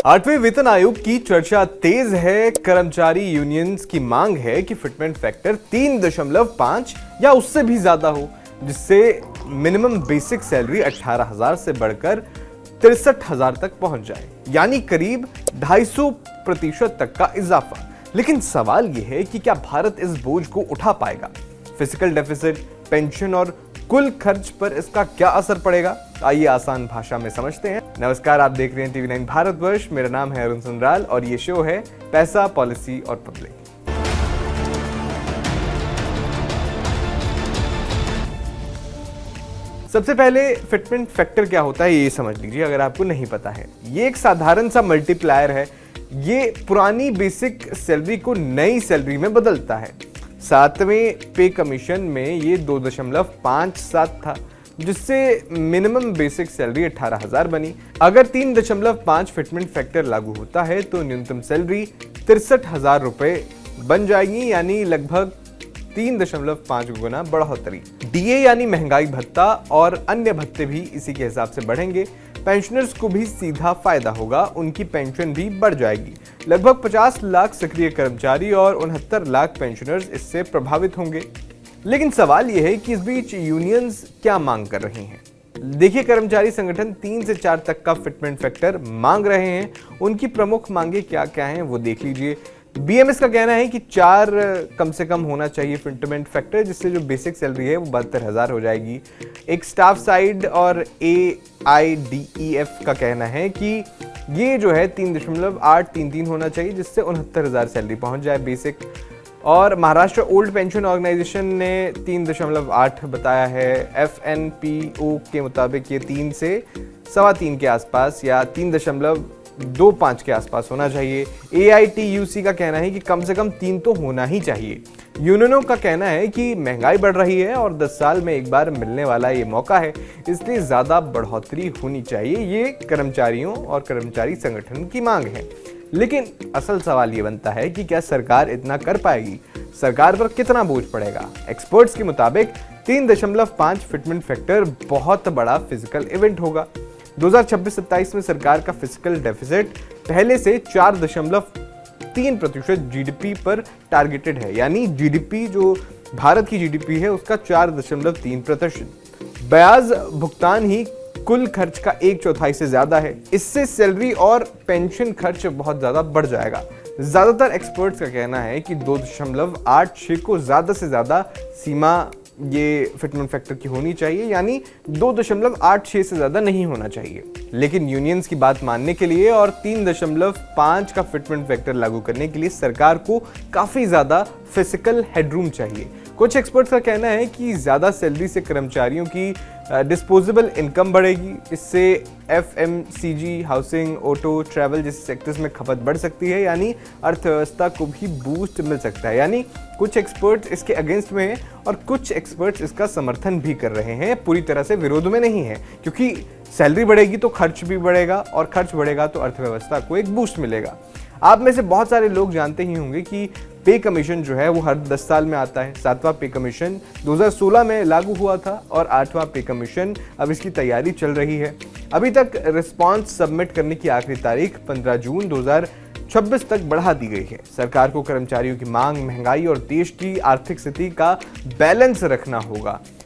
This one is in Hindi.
आठवें वेतन आयोग की चर्चा तेज है। कर्मचारी यूनियंस की मांग है कि फिटमेंट फैक्टर 3.5 या उससे भी ज्यादा हो, जिससे मिनिमम बेसिक सैलरी 18,000 से बढ़कर 63,000 तक पहुंच जाए, यानी करीब 250% तक का इजाफा। लेकिन सवाल यह है कि क्या भारत इस बोझ को उठा पाएगा? फिजिकल डेफिसिट, पेंशन और कुल खर्च पर इसका क्या असर पड़ेगा? आइए आसान भाषा में समझते हैं। नमस्कार, आप देख रहे हैं TV9 भारतवर्ष। मेरा नाम है अरुण सुंदराल और ये शो है पैसा, पॉलिसी और पब्लिक। सबसे पहले फिटमेंट फैक्टर क्या होता है ये समझ लीजिए, अगर आपको नहीं पता है। ये एक साधारण सा मल्टीप्लायर है। ये पुरानी बेसिक सैलरी को नई सैलरी में बदलता है। 7वें पे कमीशन में ये 2.57 था, जिससे मिनिमम बेसिक सैलरी 18,000 बनी। अगर 3.5 फिटमेंट फैक्टर लागू होता है तो न्यूनतम सैलरी 63,000 रुपए बन जाएगी, यानी लगभग 3.5 गुना बढ़ोतरी। डीए यानी महंगाई भत्ता और अन्य भत्ते भी इसी के हिसाब से बढ़ेंगे। पेंशनर्स को भी सीधा फायदा होगा, उनकी पेंशन भी बढ़ जाएगी। लगभग 50 लाख सक्रिय कर्मचारी और 69 लाख पेंशनर्स इससे प्रभावित होंगे। लेकिन सवाल यह है कि इस बीच यूनियंस क्या मांग कर रही हैं। देखिए, कर्मचारी संगठन 3 से 4 तक का फिटमेंट फैक्टर मांग रहे हैं। उनकी प्रमुख मांगे क्या क्या हैं वो देख लीजिए। बीएमएस का कहना है कि 4 कम से कम होना चाहिए फिटमेंट फैक्टर, जिससे जो बेसिक सैलरी है वो 72,000 हो जाएगी। एक स्टाफ साइड और AIDEF का कहना है कि ये जो है 3.833 होना चाहिए, जिससे 69,000 सैलरी पहुंच जाए बेसिक। और महाराष्ट्र ओल्ड पेंशन ऑर्गेनाइजेशन ने 3.8 बताया है। FNPO के मुताबिक ये 3 से 3.25 के आसपास या 3.25 के आसपास होना चाहिए। AITUC का कहना है कि कम से कम 3 तो होना ही चाहिए। यूनियनों का कहना है कि महंगाई बढ़ रही है और 10 साल में एक बार मिलने वाला ये मौका है, इसलिए ज्यादा बढ़ोतरी होनी चाहिए। ये कर्मचारियों और कर्मचारी संगठन की मांग है। लेकिन असल सवाल ये बनता है कि क्या सरकार इतना कर पाएगी? सरकार पर कितना बोझ पड़ेगा? एक्सपर्ट्स के मुताबिक 3.5 फिटमेंट फैक्टर बहुत बड़ा फिजिकल इवेंट होगा। 2026-27 में सरकार का फिजिकल डेफिसिट पहले से 4.3% GDP पर टारगेटेड है, यानी GDP जो भारत की GDP है उसका 4.3%। ब्याज भुगतान ही कुल खर्च का 1/4 से ज्यादा है। इससे सैलरी और पेंशन खर्च बहुत ज्यादा बढ़ जाएगा। ज्यादातर एक्सपर्ट्स का कहना है कि 2.86 को ज्यादा से ज्यादा सीमा ये फिटमेंट फैक्टर की होनी चाहिए, यानी 2.86 से ज्यादा नहीं होना चाहिए। लेकिन यूनियंस की बात मानने के लिए और 3.5 का फिटमेंट फैक्टर लागू करने के लिए सरकार को काफी ज्यादा फिजिकल हेडरूम चाहिए। कुछ एक्सपर्ट्स का कहना है कि ज्यादा सैलरी से कर्मचारियों की डिस्पोजेबल इनकम बढ़ेगी। इससे FMCG, हाउसिंग, ऑटो, ट्रैवल जैसे सेक्टर्स में खपत बढ़ सकती है, यानी अर्थव्यवस्था को भी बूस्ट मिल सकता है। यानी कुछ एक्सपर्ट्स इसके अगेंस्ट में हैं और कुछ एक्सपर्ट्स इसका समर्थन भी कर रहे हैं। पूरी तरह से विरोध में नहीं है, क्योंकि सैलरी बढ़ेगी तो खर्च भी बढ़ेगा और खर्च बढ़ेगा तो अर्थव्यवस्था को एक बूस्ट मिलेगा। आप में से बहुत सारे लोग जानते ही होंगे कि पे कमीशन जो है वो हर 10 साल में आता है। 7वां पे कमीशन 2016 में लागू हुआ था और 8वां पे कमीशन अब इसकी तैयारी चल रही है। अभी तक रिस्पांस सबमिट करने की आखिरी तारीख 15 जून 2026 तक बढ़ा दी गई है। सरकार को कर्मचारियों की मांग, महंगाई और देश की आर्थिक स्थिति का बैलेंस रखना होगा।